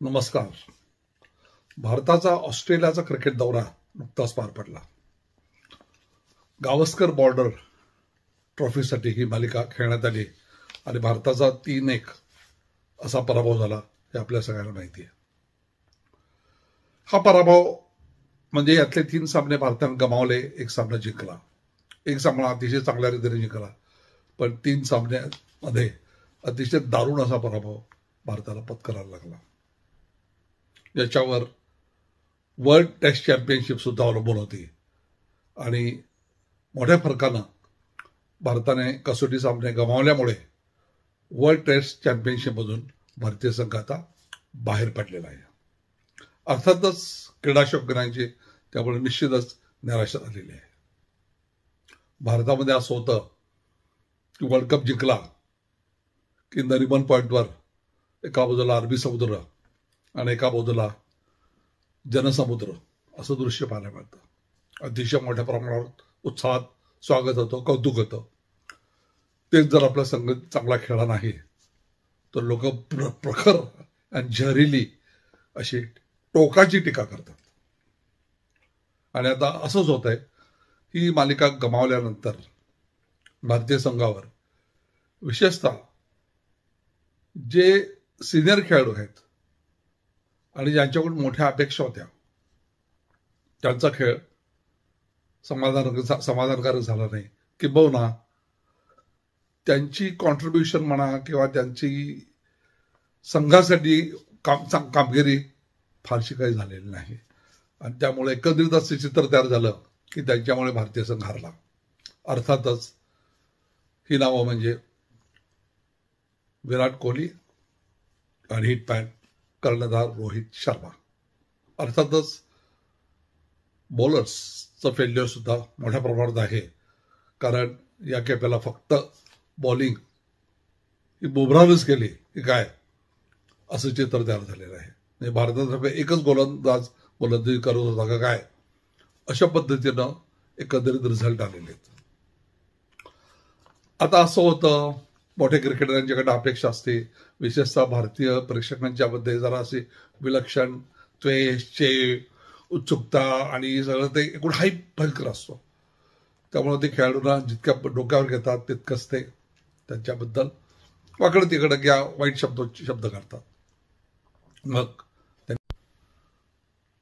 नमस्कार. भारताचा ऑस्ट्रेलियाचा क्रिकेट दौरा नुकताच पार पडला. गावस्कर बॉर्डर ट्रॉफीसाठी ही मालिका खेळण्यात आली आणि भारताचा 3-1 असा पराभव झाला हे आपल्या सगळ्यांना माहिती आहे. हा पराभव म्हणजे यातले 3 सामने भारताने गमावले, एक सामना जिंकला, एक सामना अतिशय चांगल्या रीतीने जिंकला, पण 3 सामन्यामध्ये अतिशय दारुण असा पराभव भारताला पत्करायला लागला. याच्यावर वर्ल्ड टेस्ट चॅम्पियनशिप सुद्धा अवलंबून होती आणि मोठ्या फरकानं भारताने कसोटी सामने गमावल्यामुळे वर्ल्ड टेस्ट चॅम्पियनशिपमधून भारतीय संघ आता बाहेर पडलेला आहे. अर्थातच क्रीडा शौकीनांची त्यामुळे निश्चितच निराशा झालेली आहे. भारतामध्ये असं होतं की वर्ल्ड कप जिंकला की नरिमन पॉइंटवर एका बाजूला अरबी समुद्र आणि एका बाजूला जनसमुद्र असं दृश्य पाहायला मिळतं. अतिशय मोठ्या प्रमाणावर उत्साहात स्वागत होतं, कौतुक होतं. तेच जर आपला संघ चांगला खेळला नाही तर लोक प्रखर आणि जहरीली अशी टोकाची टीका करतात. आणि आता असंच होत आहे. ही मालिका गमावल्यानंतर भारतीय संघावर विशेषतः जे सिनियर खेळाडू आहेत आणि ज्यांच्याकडून मोठ्या अपेक्षा होत्या त्यांचा खेळ समाधानकारक झाला नाही. किंबहुना त्यांची कॉन्ट्रीब्युशन म्हणा किंवा त्यांची संघासाठी कामगिरी फारशी काही झालेली नाही आणि त्यामुळे एकत्रित असे चित्र तयार झालं की त्यांच्यामुळे भारतीय संघ हारला. अर्थातच ही नावं म्हणजे विराट कोहली आणि हिटमॅन कर्णधार रोहित शर्मा. अर्थातच बॉलर्सचं फेल्युअर सुद्धा मोठ्या प्रमाणात आहे, कारण या खेपेला फक्त बॉलिंग ही बुमराहनेच केली की काय असं चित्र तयार झालेलं आहे. म्हणजे भारतातर्फे एकच गोलंदाज गोलंदाजी करत होता का काय अशा पद्धतीनं एकंदरीत रिझल्ट आलेले आहेत. आता असं होतं, मोठ्या क्रिकेटरांच्याकडे अपेक्षा असते, विशेषतः भारतीय प्रेक्षकांच्या मध्ये जरा अशी विलक्षण द्वेष, उत्सुकता आणि सगळं ते एकूण हाईप भयंकर असतो. त्यामुळे ते खेळाडूंना जितक्या डोक्यावर घेतात तितकंच ते त्यांच्याबद्दल वाकडं तिकडं किंवा वाईट शब्द काढतात.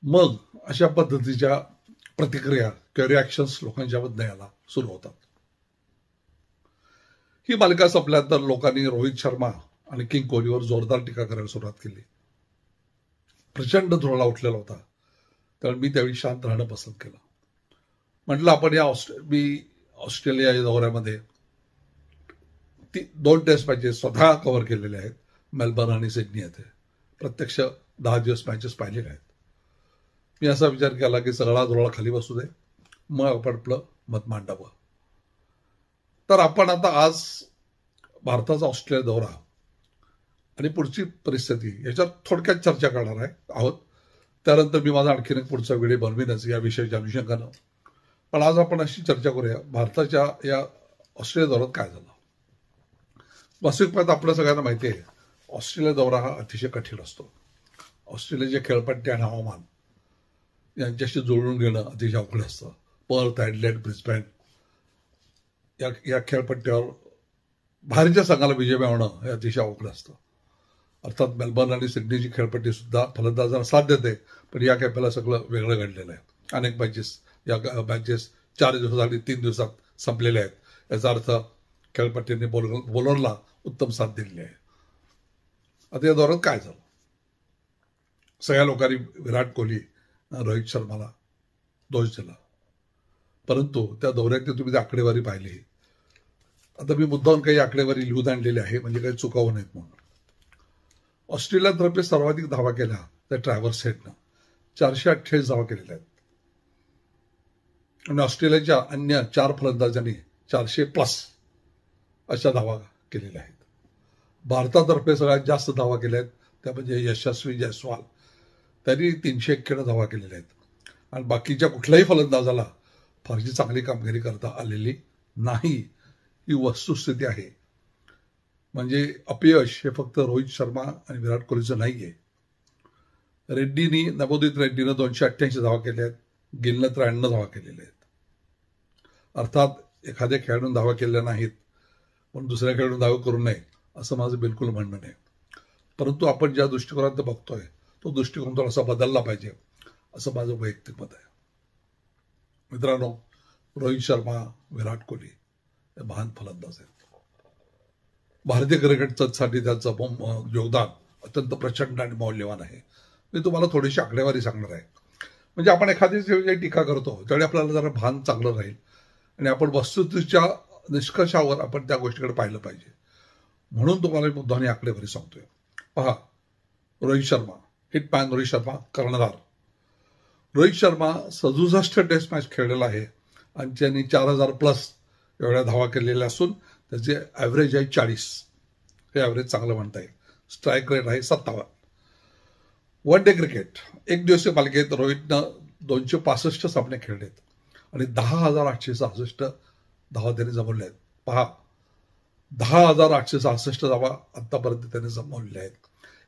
मग अशा पद्धतीच्या प्रतिक्रिया किंवा रिॲक्शन्स लोकांच्यामध्ये यायला सुरू होतात. ही मालिका संपल्यानंतर लोकांनी रोहित शर्मा आणि किंग कोहलीवर जोरदार टीका करायला सुरुवात केली. प्रचंड धुरळा उठलेला होता, तर मी त्यावेळी शांत राहणं पसंत केलं. म्हटलं आपण मी ऑस्ट्रेलिया या दौऱ्यामध्ये 2 टेस्ट मॅचेस स्वतः कव्हर केलेले आहेत. मेलबर्न आणि सिडनी येथे प्रत्यक्ष 10 दिवस मॅचेस पाहिलेले आहेत. मी असा विचार केला की सगळा धुरळा खाली बसू दे, मग आपण आपलं मत मांडावं. तर आपण आता आज भारताचा ऑस्ट्रेलिया दौरा आणि पुढची परिस्थिती याच्यावर थोडक्यात चर्चा करणार आहोत. त्यानंतर मी माझा आणखीन एक पुढचा व्हिडिओ बनवीनच या विषयाच्या अनुषंगानं. पण आज आपण अशी चर्चा करूया भारताच्या या ऑस्ट्रेलिया दौऱ्यात काय झालं. वास्तविक आपल्या सगळ्यांना माहिती आहे, ऑस्ट्रेलिया दौरा हा अतिशय कठीण असतो. ऑस्ट्रेलियाचे खेळपट्टी आणि हवामान यांच्याशी जुळवून घेणं अतिशय अवघड असतं. पर्थ, ॲडलेड, ब्रिस्बेन या खेळपट्टीवर बाहेरच्या संघाला विजय मिळवणं हे अतिशय अवघड असतं. अर्थात मेलबर्न आणि सिडनीची खेळपट्टी सुद्धा फलंदाजांना साथ देते, पण या खेपेला सगळं वेगळं घडलेलं आहे. अनेक मॅचेस 4 दिवसात आणि 3 दिवसात संपलेल्या आहेत. याचा अर्थ खेळपट्टीने बॉलरला उत्तम साथ दिलेली आहे. आता या दौऱ्यात काय झालं, सगळ्या लोकांनी विराट कोहली, रोहित शर्माला दोष दिला, परंतु त्या दौऱ्यातली तुम्ही आकडेवारी पाहिली. आता मी मुद्दाम काही आकडेवारी लिहून आणलेली आहे म्हणजे काही चुकावू नयेत म्हणून. ऑस्ट्रेलियातर्फे सर्वाधिक धावा केल्या त्या ट्रॅव्हर्स हेडनं 428 धावा केलेल्या आहेत आणि ऑस्ट्रेलियाच्या अन्य 4 फलंदाजांनी 400+ अशा धावा केलेल्या आहेत. भारतातर्फे सगळ्यात जास्त धावा केल्या आहेत त्या म्हणजे यशस्वी जयस्वाल, त्यांनी 391 धावा केलेल्या आहेत आणि बाकीच्या कुठल्याही फलंदाजाला फारशी चांगली कामगिरी करता आलेली नाही. ही वस्तुस्थिती आहे. म्हणजे अपयश हे फक्त रोहित शर्मा आणि विराट कोहलीचं नाहीये, रेड्डीनी नवोदित रेड्डीनं 288 धावा केल्या आहेत, गिलनं 93 धावा केलेल्या आहेत. अर्थात एखाद्या खेळाडून धावा केल्या नाहीत पण दुसऱ्या खेळाडून धावा करू नये असं माझं बिलकुल म्हणणं नाही. परंतु आपण ज्या दृष्टिकोनात बघतोय तो दृष्टिकोन थोडासा बदलला पाहिजे असं माझं वैयक्तिक मत आहे. मित्रांनो, रोहित शर्मा, विराट कोहली हे महान फलंदाज आहेत. भारतीय क्रिकेटसाठी त्यांचं योगदान अत्यंत प्रचंड आणि मौल्यवान आहे. मी तुम्हाला थोडीशी आकडेवारी सांगणार आहे. म्हणजे आपण एखादी जेव्हा टीका करतो त्यावेळी आपल्याला जरा भान चांगलं राहील आणि आपण वस्तुस्थितीच्या निष्कर्षावर आपण त्या गोष्टीकडे पाहिलं पाहिजे. म्हणून तुम्हाला मुद्दाने आकडेवारी सांगतोय. पहा, रोहित शर्मा, हिटमॅन रोहित शर्मा, कर्णधार. रोहित शर्मा 67 टेस्ट मॅच खेळलेला आहे आणि त्यांनी 4000+ एवढ्या धावा केलेल्या असून त्याचे ॲव्हरेज आहे 40. हे ॲव्हरेज चांगलं म्हणता येईल. स्ट्राईक रेट आहे 57. वन डे क्रिकेट, एक दिवसीय मालिकेत रोहितनं 265 सामने खेळलेत आणि 10,866 धावा त्यांनी जमवल्या आहेत. पहा, 10,866 धावा आतापर्यंत त्यांनी जमवलेल्या आहेत.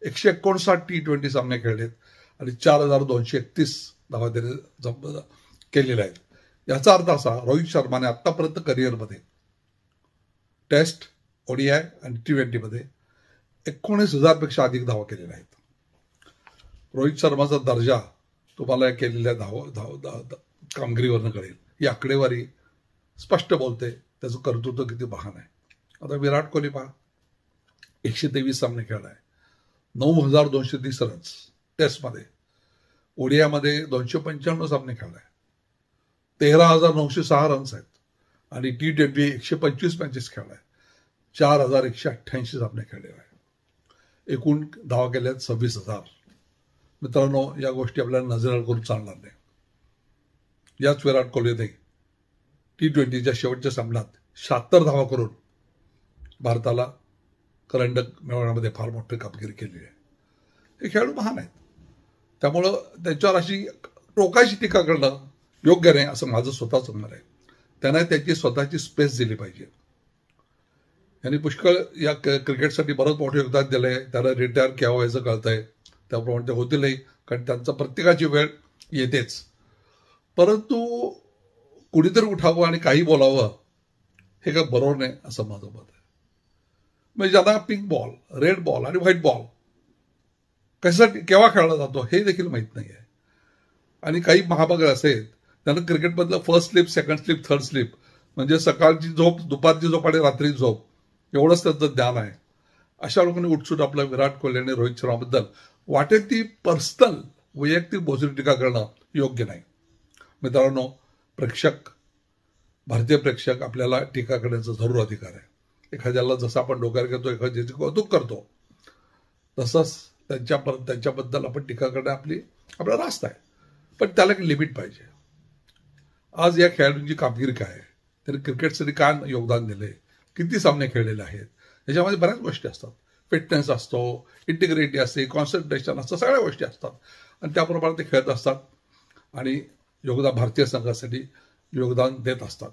159 T20 सामने खेळलेत आणि 4,231 धावा त्यांनी केलेल्या आहेत. याचा अर्थ असा, रोहित शर्माने आतापर्यंत करिअरमध्ये टेस्ट, ओडीआय आणि T20 मध्ये 19,000पेक्षा अधिक धावा केलेल्या आहेत. रोहित शर्माचा दर्जा तुम्हाला केलेल्या कामगिरीवरनं कळेल. ही आकडेवारी स्पष्ट बोलते त्याचं कर्तृत्व किती महान आहे. आता विराट कोहली पहा, 123 सामने खेळलाय, 9,230 रन्स टेस्टमध्ये. ओडियामध्ये 295 सामने खेळलाय, 13,906 रन्स आहेत आणि T20 125 मॅचेस खेळलाय, 4,188 सामने खेळलेले आहे. एकूण धावा केल्या 26,000. मित्रांनो, या गोष्टी आपल्याला नजरेआड करून चालणार नाही. याच विराट कोहलीने T20च्या शेवटच्या सामन्यात 76 धावा करून भारताला करंडक मिळवण्यामध्ये फार मोठी कामगिरी केली आहे. हे खेळाडू महान आहेत, त्यामुळं त्यांच्यावर अशी टोकाची टीका करणं योग्य नाही असं माझं स्वतःच म्हणणं आहे. त्यांना त्याची स्वतःची स्पेस दिली पाहिजे. यांनी पुष्कळ या क्रिकेटसाठी बरंच मोठं योगदान दिलंय. त्याला रिटायर केव्हा व्हायचं कळतंय, त्याप्रमाणे ते होतीलही, कारण त्यांचा प्रत्येकाची वेळ येतेच. परंतु कुणीतरी उठावं आणि काही बोलावं हे काय बरोबर नाही असं माझं मत आहे. म्हणजे ज्यांना पिंक बॉल, रेड बॉल आणि व्हाईट बॉल कशासाठी केव्हा खेळला जातो हे देखील माहीत नाही आहे. आणि काही महाभाग असे आहेत त्यांना क्रिकेटमधलं first slip, second slip, third slip म्हणजे सकाळची झोप, दुपारची झोप आणि रात्री झोप एवढंच त्यांचं ज्ञान आहे. अशा लोकांनी उठसूट आपल्या विराट कोहली आणि रोहित शर्माबद्दल वाटेल ती पर्सनल वैयक्तिक बोचरी टीका करणं योग्य नाही. मित्रांनो, भारतीय प्रेक्षक आपल्याला टीका करण्याचा जरूर अधिकार आहे. एखाद्याला जसं आपण डोक्यावर घेतो, एखाद्याचे कौतुक करतो, तसंच त्यांच्याबद्दल आपण टीका करणं आपला रास्त आहे. पण त्याला एक लिमिट पाहिजे. आज या खेळाडूंची कामगिरी काय आहे, त्यांनी क्रिकेटसाठी काय योगदान दिले, किती सामने खेळलेले आहेत, याच्यामध्ये बऱ्याच गोष्टी असतात. फिटनेस असतो, इंटिग्रिटी असते, कॉन्सन्ट्रेशन असतं, सगळ्या गोष्टी असतात आणि त्याप्रमाणे ते खेळत असतात आणि भारतीय संघासाठी योगदान देत असतात.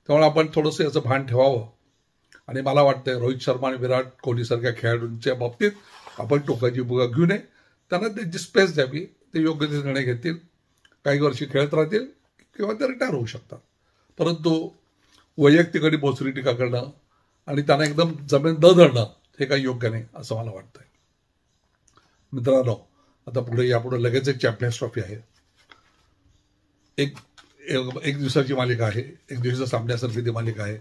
त्यामुळे आपण थोडंसं याचं भान ठेवावं. आणि मला वाटतं रोहित शर्मा आणि विराट कोहलीसारख्या खेळाडूंच्या बाबतीत आपण टोकाची बुगा घेऊ नये. त्यांना त्यांची स्पेस द्यावी. ते योग्य ते निर्णय घेतील, काही वर्षी खेळत राहतील किंवा ते रिटायर होऊ शकतात. परंतु वैयक्तिक बोचरी टीका करणं आणि त्यांना एकदम जमीन धरणं हे काही योग्य नाही असं मला वाटतंय. मित्रांनो, आता यापुढे लगेच एक चॅम्पियन्स ट्रॉफी आहे. एक दिवसाची मालिका आहे, एक दिवसाच्या सामन्यासारखी ती मालिका आहे.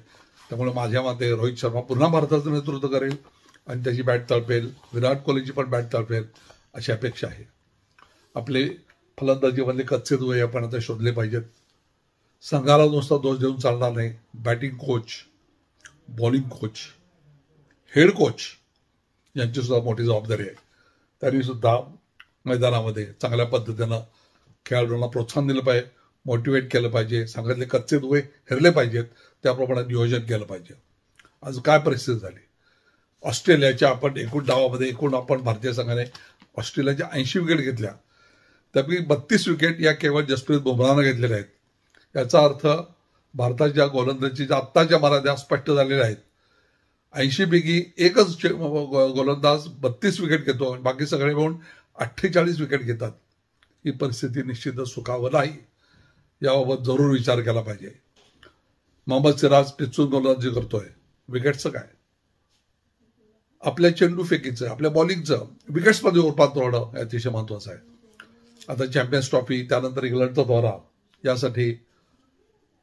त्यामुळे माझ्या मते रोहित शर्मा पुन्हा भारताचं नेतृत्व करेल आणि त्याची बॅट तळपेल. विराट कोहलीची पण बॅट तळपेल अशी अपेक्षा आहे. आपले फलंदाजीमधले कच्चे दुवे आपण आता शोधले पाहिजेत. संघाला नुसता दोष देऊन चालणार नाही. Batting coach, bowling coach, head coach यांची सुद्धा मोठी जबाबदारी आहे. त्यांनी सुद्धा मैदानामध्ये चांगल्या पद्धतीनं खेळाडूंना प्रोत्साहन दिलं पाहिजे, मोटिवेट केलं पाहिजे, संघातले कच्चे दुवे हेरले पाहिजेत, त्याप्रमाणे नियोजन केलं पाहिजे. आज काय परिस्थिती झाली, ऑस्ट्रेलियाच्या एकूण डावामध्ये आपण भारतीय संघाने ऑस्ट्रेलियाच्या 80 विकेट घेतल्या, त्यापैकी 32 विकेट या केवळ जसप्रीत बुमराहनं घेतलेल्या आहेत. याचा अर्थ भारताच्या गोलंदाजीच्या आत्ताच्या मर्यादा स्पष्ट झालेल्या आहेत. 80 पैकी एकच गोलंदाज 32 विकेट घेतो, बाकी सगळे मिळून 48 विकेट घेतात, ही परिस्थिती निश्चितच सुखावं नाही. याबाबत जरूर विचार केला पाहिजे. मोहम्मद सिराज टिचून गोलंदाजी करतोय, विकेटचं काय? आपल्या चेंडू फेकीचं, आपल्या बॉलिंगचं विकेट्समध्ये रूपांतर होणं अतिशय महत्वाचं आहे. आता चॅम्पियन्स ट्रॉफी, त्यानंतर इंग्लंडचा दौरा, यासाठी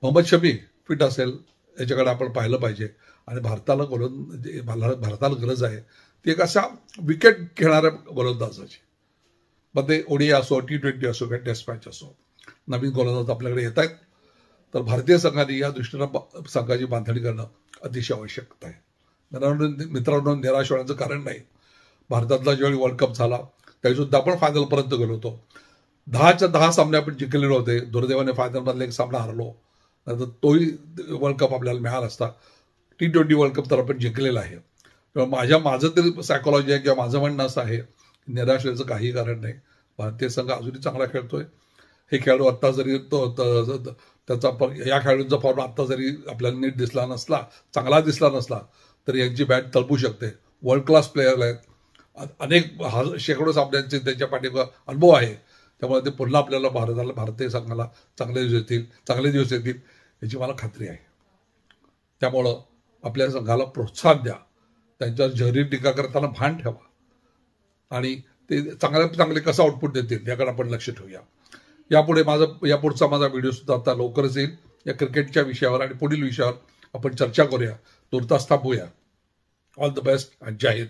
मोहम्मद शमी फिट असेल याच्याकडे आपण पाहिलं पाहिजे. आणि भारताला गरज आहे ती एक अशा विकेट घेणाऱ्या गोलंदाजाची. मग ते ओडीआय असो, T20 असो किंवा टेस्ट मॅच असो, नवीन गोलंदाज आपल्याकडे येत आहेत. तर भारतीय संघाने या दृष्टीनं संघाची बांधणी करणं अतिशय आवश्यकता आहे. मित्रांनो, निराश होण्याचं कारण नाही. भारतातला ज्यावेळी वर्ल्ड कप झाला त्यावेळी सुद्धा आपण फायनलपर्यंत गेलो होतो. 10च्या 10 सामने आपण जिंकलेले होते. दुर्दैवाने फायनलमधला एक सामना हरलो, नाहीतर तोही वर्ल्ड कप आपल्याला मिळाला असता. T20 वर्ल्ड कप तर आपण जिंकलेला आहे. तेव्हा माझं तरी सायकोलॉजी आहे किंवा माझं म्हणणं असं आहे की निराश व्हायचं काही कारण नाही. भारतीय संघ अजूनही चांगला खेळतोय. हे खेळाडू आत्ता जरी त्याचा या खेळाडूंचा फॉर्म आत्ता जरी आपल्याला नीट दिसला नसला, चांगला दिसला नसला, तरी यांची बॅट तळपू शकते. वर्ल्ड क्लास प्लेयर आहेत. अनेक शेकडो सामन्यांचे त्यांच्या पाठीवर अनुभव आहे. त्यामुळे ते पुन्हा आपल्याला भारतीय संघाला चांगले दिवस येतील याची मला खात्री आहे. त्यामुळं आपल्या संघाला प्रोत्साहन द्या. त्यांच्यावर जहरी टीका करताना भान ठेवा आणि ते चांगले कसं आउटपुट देतील याकडे आपण लक्ष ठेवूया. यापुढचा माझा व्हिडिओ सुद्धा आता लवकरच येईल. या क्रिकेटच्या विषयावर आणि पुढील विषयावर आपण चर्चा करूया. तुर्तास थांबूया. ऑल द बेस्ट आणि जय हिंद.